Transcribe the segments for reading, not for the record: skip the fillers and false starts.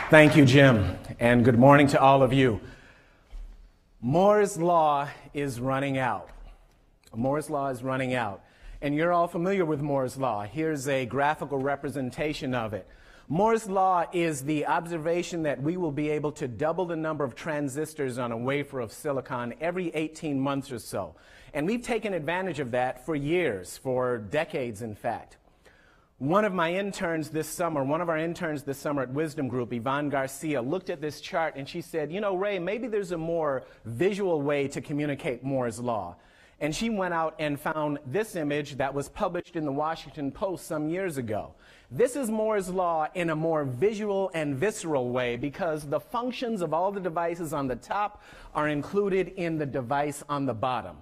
Thank you, Jim, and good morning to all of you. Moore's Law is running out. Moore's Law is running out. And you're all familiar with Moore's Law. Here's a graphical representation of it. Moore's Law is the observation that we will be able to double the number of transistors on a wafer of silicon every 18 months or so. And we've taken advantage of that for years, for decades, in fact. One of our interns this summer at Wisdom Group, Yvonne Garcia, looked at this chart and she said, you know, Ray, maybe there's a more visual way to communicate Moore's Law. And she went out and found this image that was published in the Washington Post some years ago. This is Moore's Law in a more visual and visceral way because the functions of all the devices on the top are included in the device on the bottom.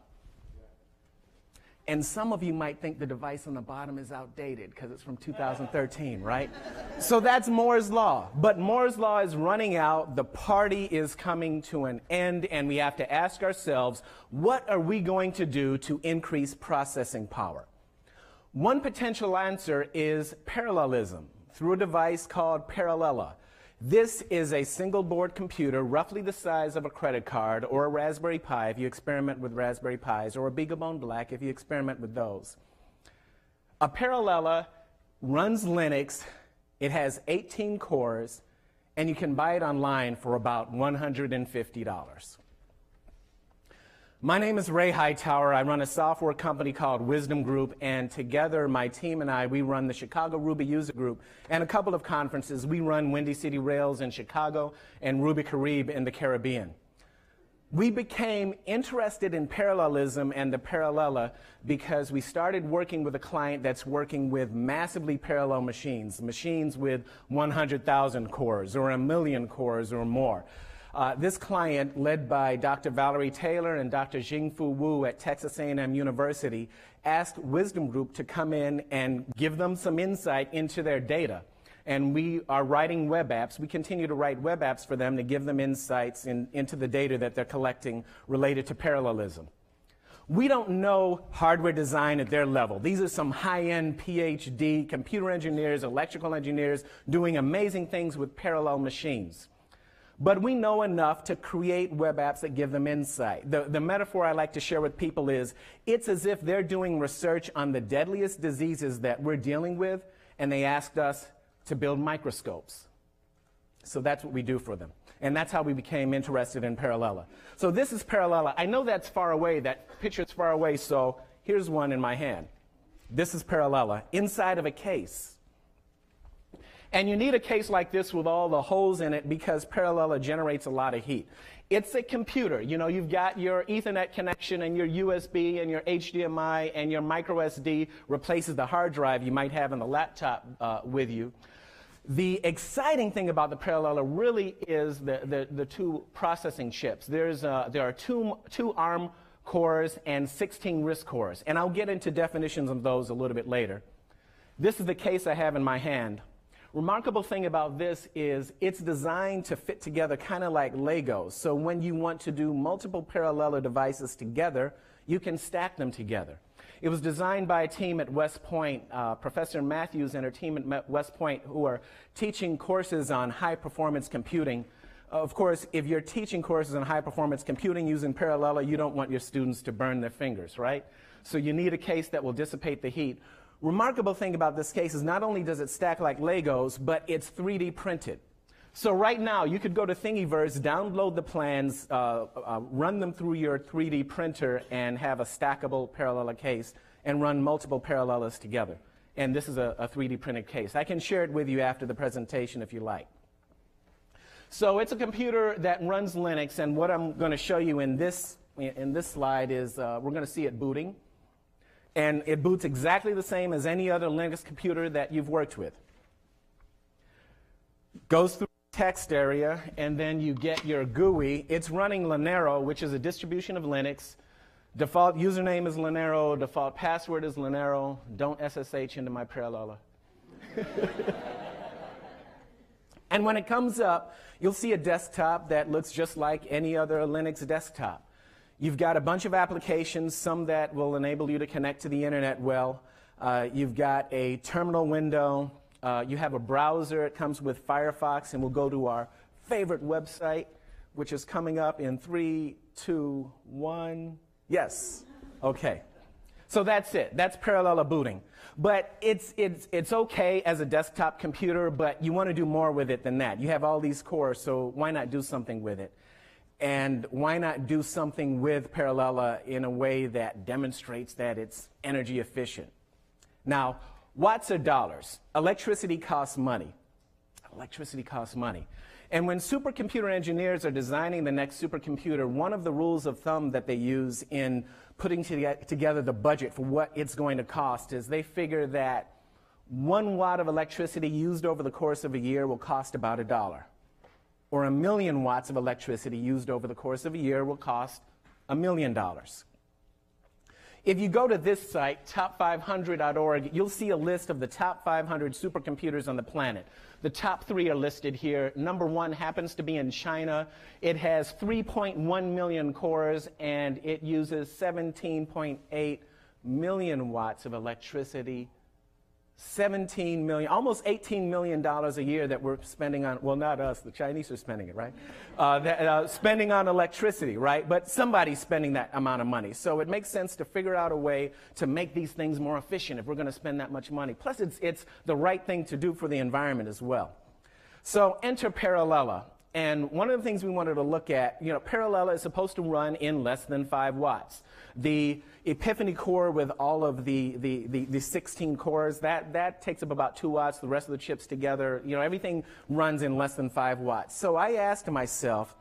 And some of you might think the device on the bottom is outdated because it's from 2013, right? So that's Moore's Law. But Moore's Law is running out, the party is coming to an end, and we have to ask ourselves, what are we going to do to increase processing power? One potential answer is parallelism through a device called Parallella. This is a single board computer roughly the size of a credit card or a Raspberry Pi if you experiment with Raspberry Pis, or a BeagleBone Black if you experiment with those. A Parallella runs Linux. It has 18 cores, and you can buy it online for about $150. My name is Ray Hightower. I run a software company called Wisdom Group, and together, my team and I, we run the Chicago Ruby User Group and a couple of conferences. We run Windy City Rails in Chicago and Ruby Carib in the Caribbean. We became interested in parallelism and the Parallella because we started working with a client that's working with massively parallel machines, machines with 100,000 cores or 1,000,000 cores or more. This client, led by Dr. Valerie Taylor and Dr. Jingfu Wu at Texas A&M University, asked Wisdom Group to come in and give them some insight into their data. And we are writing web apps. We continue to write web apps for them to give them insights into the data that they're collecting related to parallelism. We don't know hardware design at their level. These are some high-end PhD computer engineers, electrical engineers doing amazing things with parallel machines. But we know enough to create web apps that give them insight. The metaphor I like to share with people is, it's as if they're doing research on the deadliest diseases that we're dealing with, and they asked us to build microscopes. So that's what we do for them. And that's how we became interested in Parallella. So this is Parallella. I know that's far away, that picture's far away, so here's one in my hand. This is Parallella, inside of a case. And you need a case like this with all the holes in it because Parallella generates a lot of heat. It's a computer. You know, you've got your Ethernet connection and your USB and your HDMI, and your micro SD replaces the hard drive you might have in the laptop with you. The exciting thing about the Parallella really is the two processing chips. There are two ARM cores and 16 RISC cores. And I'll get into definitions of those a little bit later. This is the case I have in my hand. Remarkable thing about this is it's designed to fit together kind of like Legos. So when you want to do multiple Parallella devices together, you can stack them together. It was designed by a team at West Point, Professor Matthews and her team at West Point, who are teaching courses on high-performance computing. Of course, if you're teaching courses on high-performance computing using Parallella, you don't want your students to burn their fingers, right? So you need a case that will dissipate the heat. Remarkable thing about this case is not only does it stack like Legos, but it's 3D printed. So right now, you could go to Thingiverse, download the plans, run them through your 3D printer, and have a stackable Parallella case and run multiple Parallellas together. And this is a 3D printed case. I can share it with you after the presentation if you like. So it's a computer that runs Linux, and what I'm going to show you in this slide is we're going to see it booting. And it boots exactly the same as any other Linux computer that you've worked with. Goes through the text area, and then you get your GUI. It's running Linero, which is a distribution of Linux. Default username is Linero. Default password is Linero. Don't SSH into my Parallella. And when it comes up, you'll see a desktop that looks just like any other Linux desktop. You've got a bunch of applications, some that will enable you to connect to the internet well. You've got a terminal window. You have a browser. It comes with Firefox, and we'll go to our favorite website, which is coming up in 3, 2, 1. Yes. Okay. So that's it. That's Parallella booting. But it's okay as a desktop computer, but you want to do more with it than that. You have all these cores, so why not do something with it? And why not do something with Parallella in a way that demonstrates that it's energy efficient? Now, watts are dollars. Electricity costs money. Electricity costs money. And when supercomputer engineers are designing the next supercomputer, one of the rules of thumb that they use in putting together the budget for what it's going to cost is they figure that 1 watt of electricity used over the course of a year will cost about $1. Or 1,000,000 watts of electricity used over the course of a year will cost $1 million. If you go to this site, top500.org, you'll see a list of the top 500 supercomputers on the planet. The top 3 are listed here. Number 1 happens to be in China. It has 3.1 million cores, and it uses 17.8 million watts of electricity. 17 million, almost $18 million a year that we're spending on, well, not us, the Chinese are spending it, right? Spending on electricity, right? But somebody's spending that amount of money. So it makes sense to figure out a way to make these things more efficient if we're going to spend that much money. Plus, it's the right thing to do for the environment as well. So enter Parallella. And one of the things we wanted to look at, Parallella is supposed to run in less than 5 watts. The Epiphany core with all of the 16 cores, that takes up about 2 watts. The rest of the chips together, everything runs in less than 5 watts. So I asked myself,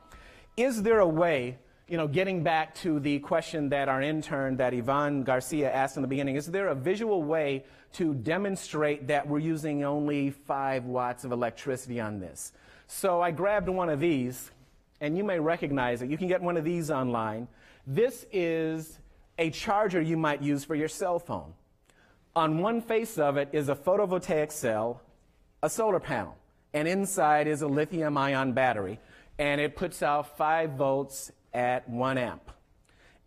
is there a way, getting back to the question that our intern, that Yvonne Garcia asked in the beginning, is there a visual way to demonstrate that we're using only 5 watts of electricity on this? So I grabbed one of these, and you may recognize it. You can get one of these online. This is a charger you might use for your cell phone. On one face of it is a photovoltaic cell, a solar panel, and inside is a lithium-ion battery, and it puts out 5 volts at 1 amp.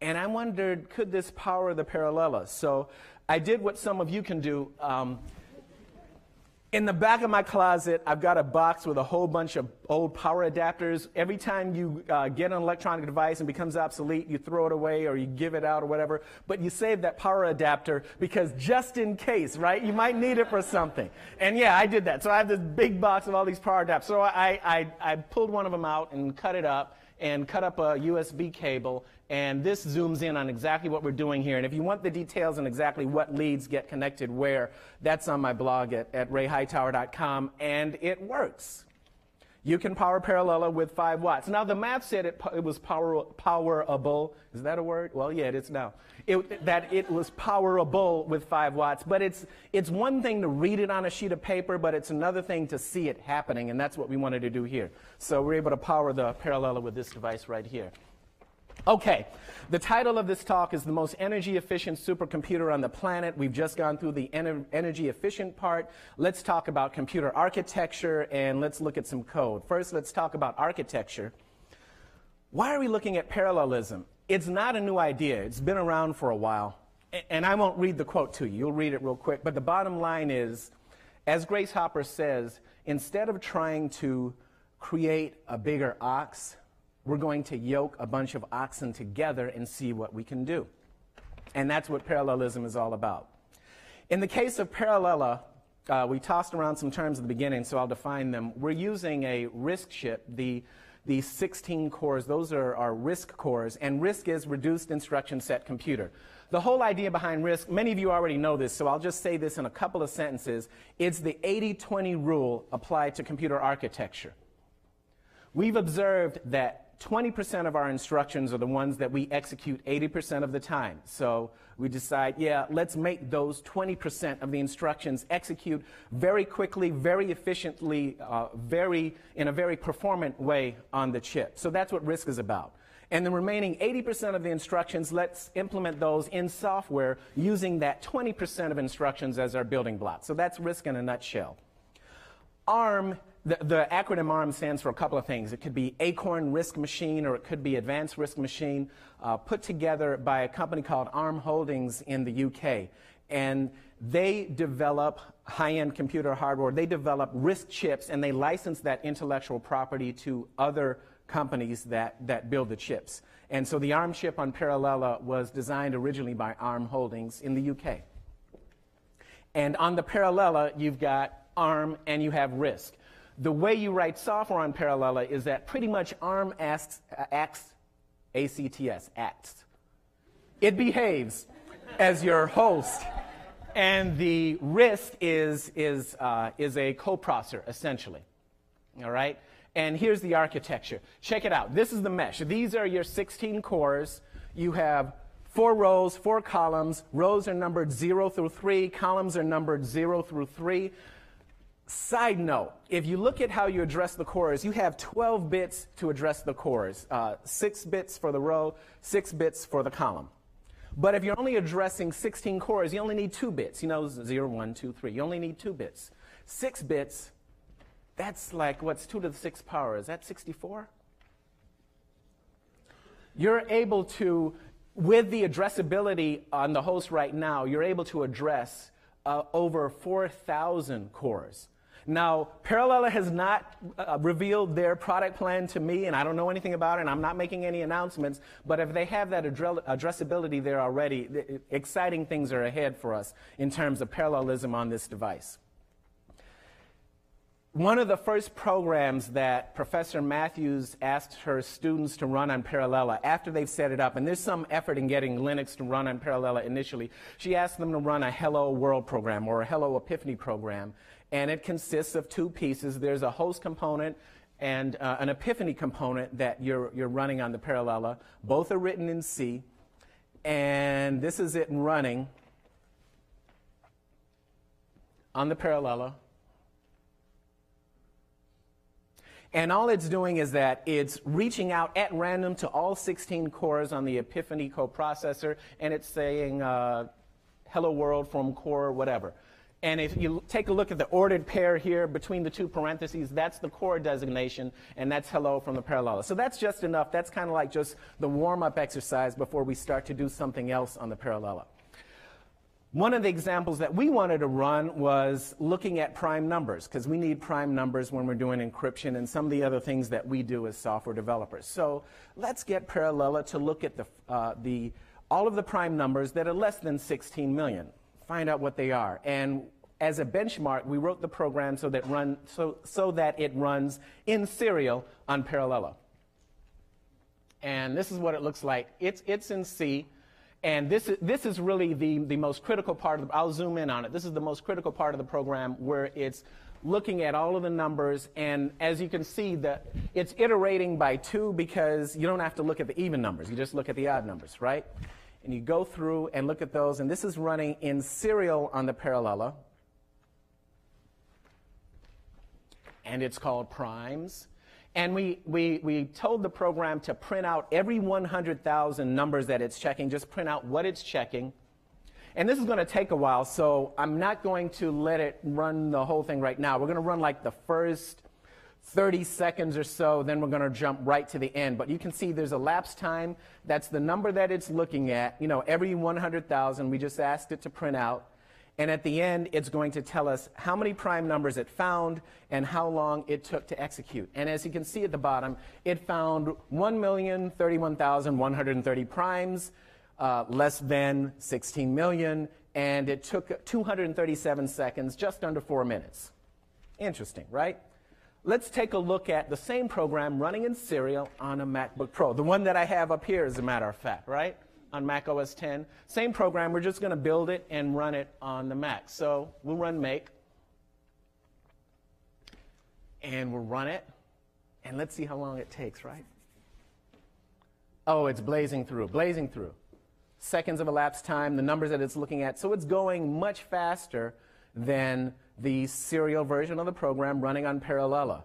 And I wondered, could this power the Parallella? So I did what some of you can do. In the back of my closet, I've got a box with a whole bunch of old power adapters. Every time you get an electronic device and becomes obsolete, you throw it away or you give it out or whatever. But you save that power adapter because just in case, right? You might need it for something. And yeah, I did that. So I have this big box of all these power adapters. So I pulled one of them out and cut it up and cut up a USB cable. And this zooms in on exactly what we're doing here. And if you want the details on exactly what leads get connected where, that's on my blog at rayhightower.com, and it works. You can power Parallella with 5 watts. Now, the math said it was powerable. Is that a word? Well, yeah, it is now. That it was powerable with 5 watts. But it's one thing to read it on a sheet of paper, but it's another thing to see it happening, and that's what we wanted to do here. So we're able to power the Parallella with this device right here. Okay, the title of this talk is the most energy efficient supercomputer on the planet. We've just gone through the energy efficient part. Let's talk about computer architecture and let's look at some code. First, let's talk about architecture. Why are we looking at parallelism? It's not a new idea. It's been around for a while. And I won't read the quote to you. You'll read it real quick. But the bottom line is, as Grace Hopper says, instead of trying to create a bigger ox, we're going to yoke a bunch of oxen together and see what we can do. And that's what parallelism is all about. In the case of Parallella, we tossed around some terms at the beginning, so I'll define them. We're using a RISC chip. The 16 cores, those are our RISC cores, and RISC is Reduced Instruction Set Computer. The whole idea behind RISC, many of you already know this, so I'll just say this in a couple of sentences. It's the 80-20 rule applied to computer architecture. We've observed that 20% of our instructions are the ones that we execute 80% of the time. So we decide, yeah, let's make those 20% of the instructions execute very quickly, very efficiently, in a very performant way on the chip. So that's what RISC is about. And the remaining 80% of the instructions, let's implement those in software using that 20% of instructions as our building block. So that's RISC in a nutshell. ARM the acronym ARM stands for a couple of things. It could be Acorn RISC Machine, or it could be Advanced RISC Machine, put together by a company called ARM Holdings in the UK. And they develop high-end computer hardware. They develop RISC chips, and they license that intellectual property to other companies that build the chips. And so the ARM chip on Parallella was designed originally by ARM Holdings in the UK. And on the Parallella, you've got ARM and you have RISC. The way you write software on Parallella is that pretty much ARM acts, A-C-T-S, acts. It behaves as your host. And the RISC is a coprocessor, essentially. All right? And here's the architecture. Check it out. This is the mesh. These are your 16 cores. You have 4 rows, 4 columns. Rows are numbered 0 through 3. Columns are numbered 0 through 3. Side note, if you look at how you address the cores, you have 12 bits to address the cores. 6 bits for the row, 6 bits for the column. But if you're only addressing 16 cores, you only need 2 bits. You know, 0, 1, 2, 3. You only need 2 bits. 6 bits, that's like, what's 2 to the 6th power? Is that 64? You're able to, with the addressability on the host right now, you're able to address over 4,000 cores. Now, Parallella has not revealed their product plan to me, and I don't know anything about it, and I'm not making any announcements, but if they have that addressability there already, exciting things are ahead for us in terms of parallelism on this device. One of the first programs that Professor Matthews asked her students to run on Parallella after they've set it up, and there's some effort in getting Linux to run on Parallella initially, she asked them to run a Hello World program or a Hello Epiphany program, and it consists of 2 pieces. There's a host component and an Epiphany component that you're running on the Parallella. Both are written in C, and this is it running on the Parallella. And all it's doing is that it's reaching out at random to all 16 cores on the Epiphany coprocessor, and it's saying, hello world from core whatever. And if you take a look at the ordered pair here between the 2 parentheses, that's the core designation, and that's hello from the Parallella. So that's just enough. That's kind of like just the warm-up exercise before we start to do something else on the Parallella. One of the examples that we wanted to run was looking at prime numbers, because we need prime numbers when we're doing encryption and some of the other things that we do as software developers. So let's get Parallella to look at all of the prime numbers that are less than 16 million. Find out what they are. And as a benchmark, we wrote the program so that it runs in serial on Parallella. And this is what it looks like. It's in C. And this is really the most critical part of I'll zoom in on it. This is the most critical part of the program where it's looking at all of the numbers. And as you can see, it's iterating by 2 because you don't have to look at the even numbers. You just look at the odd numbers, right? And you go through and look at those. And this is running in serial on the Parallella. And it's called primes. And we told the program to print out every 100,000 numbers that it's checking, just print out what it's checking. And this is going to take a while, so I'm not going to let it run the whole thing right now. We're going to run like the first 30 seconds or so, then we're going to jump right to the end. But you can see there's a lapse time. That's the number that it's looking at. You know, every 100,000, we just asked it to print out. And at the end, it's going to tell us how many prime numbers it found and how long it took to execute. And as you can see at the bottom, it found 1,031,130 primes, less than 16 million, and it took 237 seconds, just under 4 minutes. Interesting, right? Let's take a look at the same program running in serial on a MacBook Pro, the one that I have up here, as a matter of fact, right? On Mac OS X. Same program, we're just going to build it and run it on the Mac. So we'll run make, and we'll run it, and let's see how long it takes, right? Oh, it's blazing through. Seconds of elapsed time, the numbers that it's looking at. So it's going much faster than the serial version of the program running on Parallella.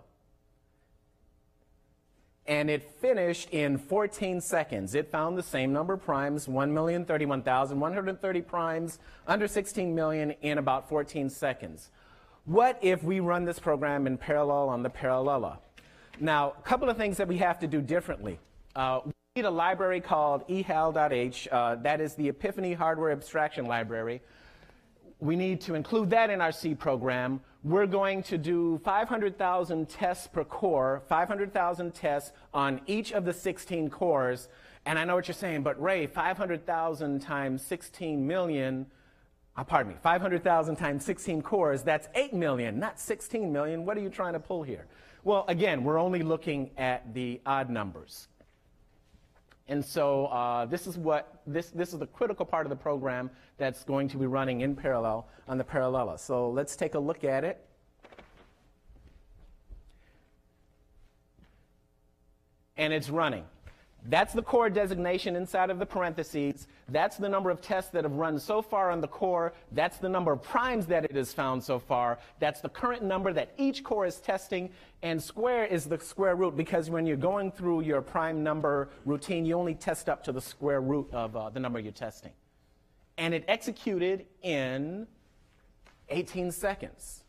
And it finished in 14 seconds. It found the same number of primes, 1,031,130 primes, under 16 million in about 14 seconds. What if we run this program in parallel on the Parallella? Now, a couple of things that we have to do differently. We need a library called ehal.h. That is the Epiphany Hardware Abstraction Library. We need to include that in our C program. We're going to do 500,000 tests per core, 500,000 tests on each of the 16 cores. And I know what you're saying, but Ray, 500,000 times 16 million, pardon me, 500,000 times 16 cores, that's 8 million, not 16 million. What are you trying to pull here? Well, again, we're only looking at the odd numbers. And so this is the critical part of the program that's going to be running in parallel on the Parallella. So let's take a look at it. And it's running. That's the core designation inside of the parentheses. That's the number of tests that have run so far on the core. That's the number of primes that it has found so far. That's the current number that each core is testing. And square is the square root, because when you're going through your prime number routine, you only test up to the square root of the number you're testing. And it executed in 18 seconds.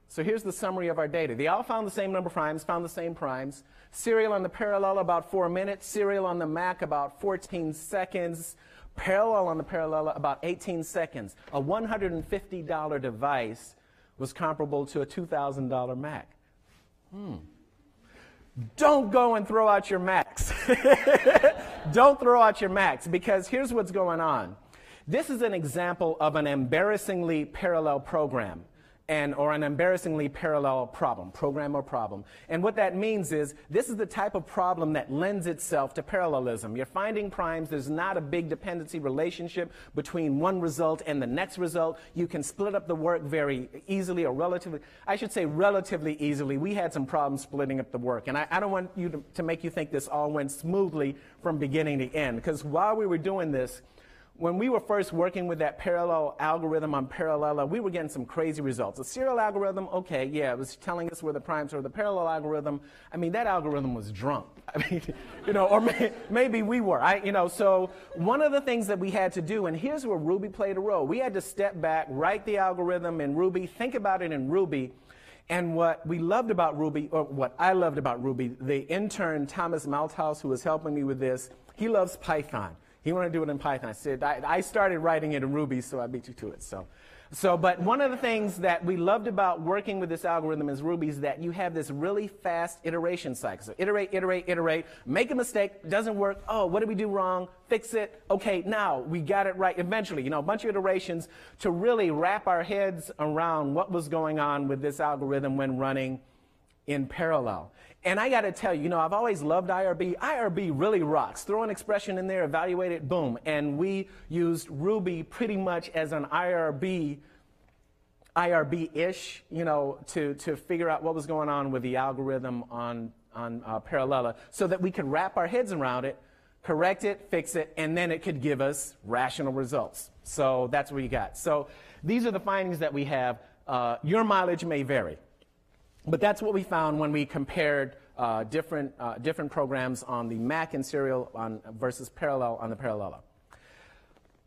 So here's the summary of our data. They all found the same number of primes, found the same primes. Serial on the Parallella about 4 minutes. Serial on the Mac about 14 seconds. Parallel on the Parallella about 18 seconds. A $150 device was comparable to a $2,000 Mac. Don't go and throw out your Macs. Don't throw out your Macs, because here's what's going on. This is an example of an embarrassingly parallel program. Or an embarrassingly parallel program or problem. And what that means is this is the type of problem that lends itself to parallelism. You're finding primes. There's not a big dependency relationship between one result and the next result. You can split up the work very easily, or relatively easily. We had some problems splitting up the work. And I don't want you to make you think this all went smoothly from beginning to end. Because while we were doing this, when we were first working with that parallel algorithm on Parallella, we were getting some crazy results. A serial algorithm, okay, yeah, it was telling us where the primes were. The parallel algorithm, I mean, that algorithm was drunk. I mean, or maybe we were. So one of the things that we had to do, and here's where Ruby played a role. We had to step back, write the algorithm in Ruby, think about it in Ruby. And what we loved about Ruby, or what I loved about Ruby, the intern Thomas Malthouse, who was helping me with this, he loves Python. He wanted to do it in Python. I said, I started writing it in Ruby, so I beat you to it. But one of the things that we loved about working with this algorithm is Ruby is that you have this really fast iteration cycle. So iterate, iterate, iterate, make a mistake, doesn't work. Oh, what did we do wrong? Fix it. Okay, now we got it right eventually. A bunch of iterations to really wrap our heads around what was going on with this algorithm when running in parallel. And I got to tell you, I've always loved IRB. IRB really rocks. Throw an expression in there, evaluate it, boom. And we used Ruby pretty much as an IRB-ish, to figure out what was going on with the algorithm on Parallella, so that we could wrap our heads around it, correct it, fix it, and then it could give us rational results. So that's what you got. So these are the findings that we have. Your mileage may vary. But that's what we found when we compared different programs on the Mac and Serial versus Parallel on the Parallella.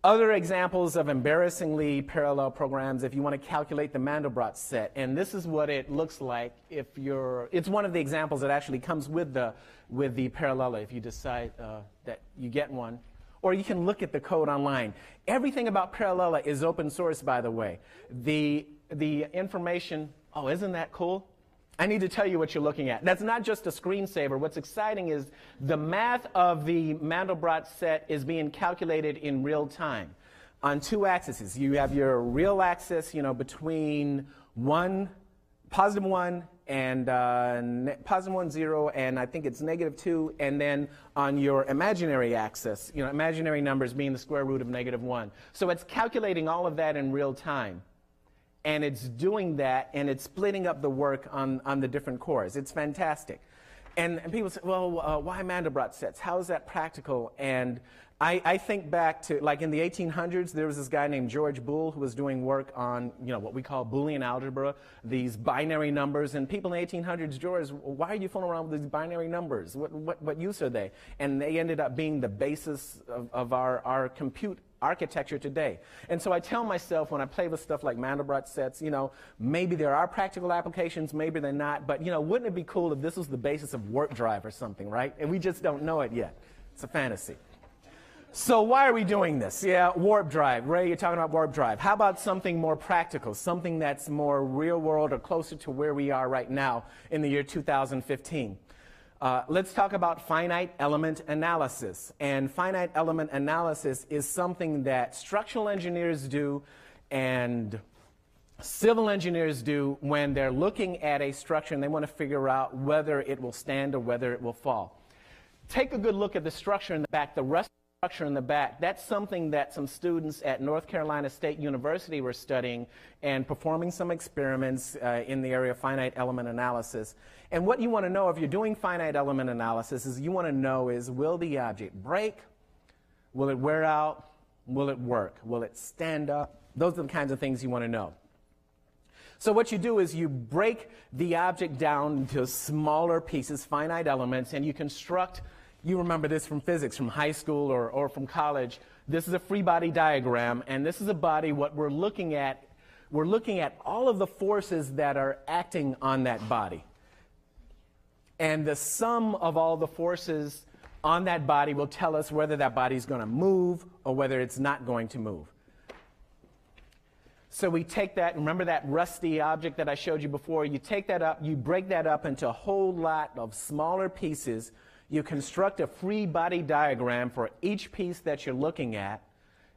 Other examples of embarrassingly parallel programs, if you want to calculate the Mandelbrot set, and this is what it looks like if it's one of the examples that actually comes with the Parallella if you decide that you get one. Or you can look at the code online. Everything about Parallella is open source, by the way. The information, oh, isn't that cool? I need to tell you what you're looking at. That's not just a screensaver. What's exciting is the math of the Mandelbrot set is being calculated in real time on two axes. You have your real axis, between positive 1 and positive 1, 0, and I think it's negative 2, and then on your imaginary axis, imaginary numbers being the square root of negative 1. So it's calculating all of that in real time. And it's doing that, and it's splitting up the work on the different cores. It's fantastic. And people say, well, why Mandelbrot sets? How is that practical? And I think back to, like in the 1800s, there was this guy named George Boole who was doing work on, what we call Boolean algebra, these binary numbers. And people in the 1800s, George, why are you fooling around with these binary numbers? What use are they? And they ended up being the basis of our compute architecture today. And so I tell myself when I play with stuff like Mandelbrot sets, you know, maybe there are practical applications, maybe they're not, but, you know, wouldn't it be cool if this was the basis of warp drive or something, right? And we just don't know it yet. It's a fantasy. So why are we doing this? Yeah, warp drive. Ray, you're talking about warp drive. How about something more practical, something that's more real world or closer to where we are right now in the year 2015? Let's talk about finite element analysis. And finite element analysis is something that structural engineers do and civil engineers do when they're looking at a structure and they want to figure out whether it will stand or whether it will fall. Take a good look at the structure in the back, the rest structure in the back. That's something that some students at North Carolina State University were studying and performing some experiments in the area of finite element analysis. And what you want to know if you're doing finite element analysis is you want to know is, will the object break? Will it wear out? Will it work? Will it stand up? Those are the kinds of things you want to know. So what you do is you break the object down into smaller pieces, finite elements, and you construct. You remember this from physics, from high school or from college. This is a free body diagram, and this is a body. What we're looking at all of the forces that are acting on that body. And the sum of all the forces on that body will tell us whether that body is going to move or whether it's not going to move. So we take that, remember that rusty object that I showed you before? You take that up, you break that up into a whole lot of smaller pieces. You construct a free body diagram for each piece that you're looking at,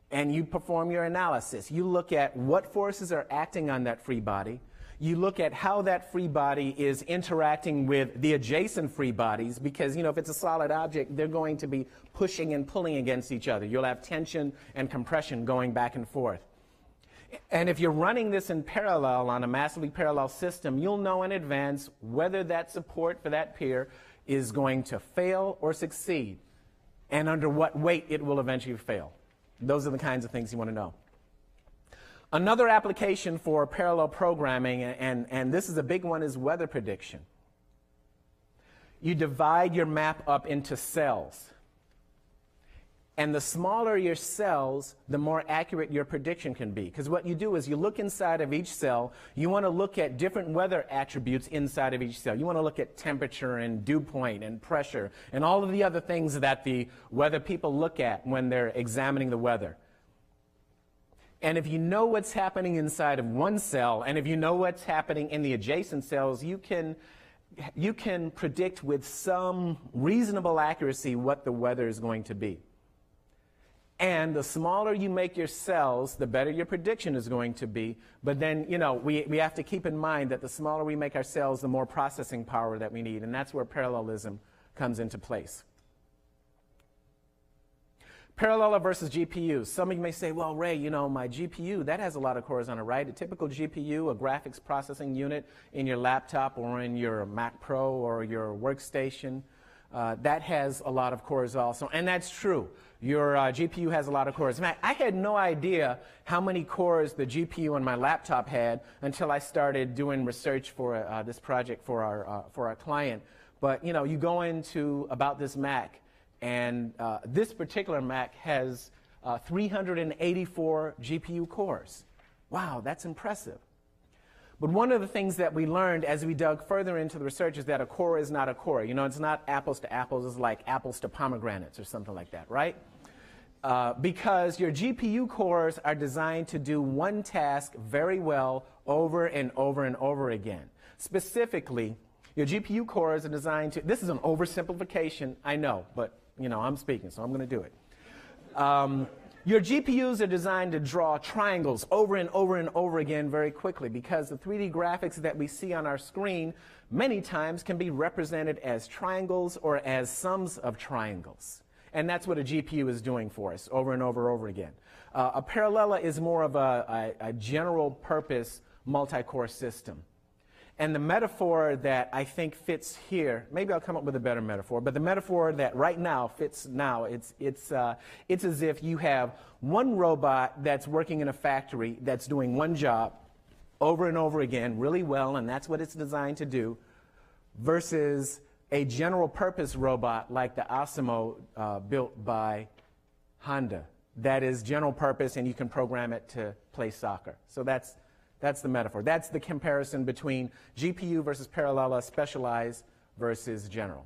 and you perform your analysis. You look at what forces are acting on that free body. You look at how that free body is interacting with the adjacent free bodies, because, you know, if it's a solid object, they're going to be pushing and pulling against each other. You'll have tension and compression going back and forth. And if you're running this in parallel on a massively parallel system, you'll know in advance whether that support for that pier is going to fail or succeed, and under what weight it will eventually fail. Those are the kinds of things you want to know. Another application for parallel programming, and this is a big one, is weather prediction. You divide your map up into cells. And the smaller your cells, the more accurate your prediction can be. Because what you do is you look inside of each cell. You want to look at different weather attributes inside of each cell. You want to look at temperature and dew point and pressure and all of the other things that the weather people look at when they're examining the weather. And if you know what's happening inside of one cell, and if you know what's happening in the adjacent cells, you can predict with some reasonable accuracy what the weather is going to be. And the smaller you make your cells, the better your prediction is going to be. But then, you know, we have to keep in mind that the smaller we make our cells, the more processing power that we need. And that's where parallelism comes into place. Parallella versus GPU. Some of you may say, well, Ray, you know, my GPU, that has a lot of cores on it, right? A typical GPU, a graphics processing unit in your laptop or in your Mac Pro or your workstation, that has a lot of cores also. And that's true. Your GPU has a lot of cores. In fact, I had no idea how many cores the GPU on my laptop had until I started doing research for this project for our client. But, you know, you go into About This Mac, and this particular Mac has 384 GPU cores. Wow, that's impressive. But one of the things that we learned as we dug further into the research is that a core is not a core. You know, it's not apples to apples. It's like apples to pomegranates or something like that, right? Because your GPU cores are designed to do one task very well over and over and over again. Specifically, your GPU cores are designed to, this is an oversimplification, I know, but, you know, I'm speaking, so I'm going to do it. Your GPUs are designed to draw triangles over and over and over again very quickly, because the 3D graphics that we see on our screen many times can be represented as triangles or as sums of triangles. And that's what a GPU is doing for us over and over and over again. A Parallella is more of a general purpose multi-core system. And the metaphor that I think fits here, maybe I'll come up with a better metaphor, but the metaphor that right now fits now, it's as if you have one robot that's working in a factory that's doing one job over and over again really well, and that's what it's designed to do, versus a general purpose robot like the Osmo built by Honda. that is general purpose, and you can program it to play soccer. So that's the metaphor. That's the comparison between GPU versus Parallella, specialized versus general.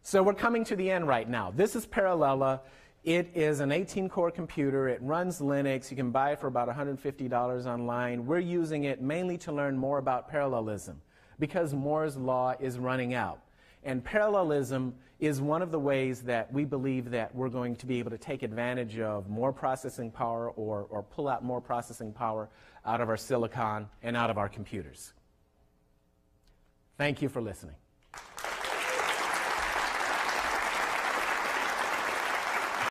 So we're coming to the end right now. This is Parallella. It is an 18-core computer. It runs Linux. You can buy it for about $150 online. We're using it mainly to learn more about parallelism because Moore's law is running out. And parallelism is one of the ways that we believe that we're going to be able to take advantage of more processing power or pull out more processing power out of our silicon and out of our computers. Thank you for listening.